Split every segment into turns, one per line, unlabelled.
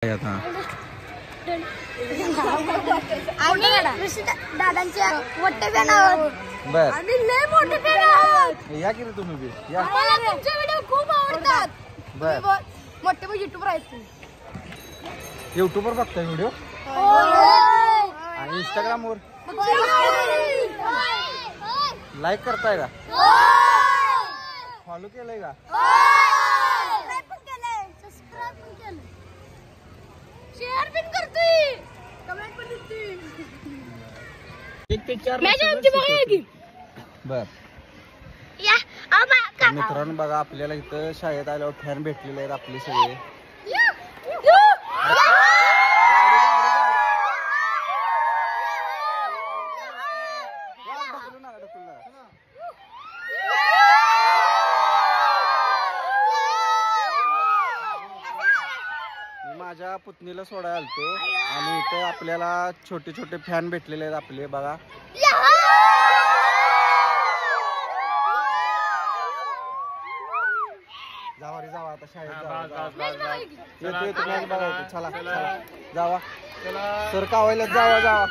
आता
दादांच्या मोठे फॅन आहोत.
बर
आम्ही लय मोठे फॅन आहोत.
या की रे तुम्ही बी या.
मला तुमचे व्हिडिओ खूप आवडतात.
बर
मोठे मोठे युट्यूबर आहेत.
युट्यूबवर बघताय व्हिडिओ आणि इंस्टाग्राम वर लाईक करताय का? फॉलो केलंय का?
शेअर पण करतोय, कमेंट पण करतोय. मॅच आमची बघा की.
बर मित्रांनो बघा आपल्याला इथं शाळेत आल्यावर फॅन भेटलेले आहेत आपले सगळे. मी माझ्या पुतणीला सोडायला आलतो आणि इथं आपल्याला छोटे छोटे फॅन भेटलेले आहेत आपले बघा. जावा रे जावा आता शाळेत येतो येतो मॅच बघायचं. चला चला जावा सर कावायला जावा जावा.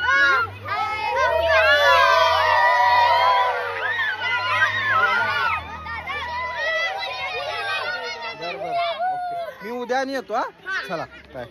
बर बर ओके मी उद्या येतो हा. चला काय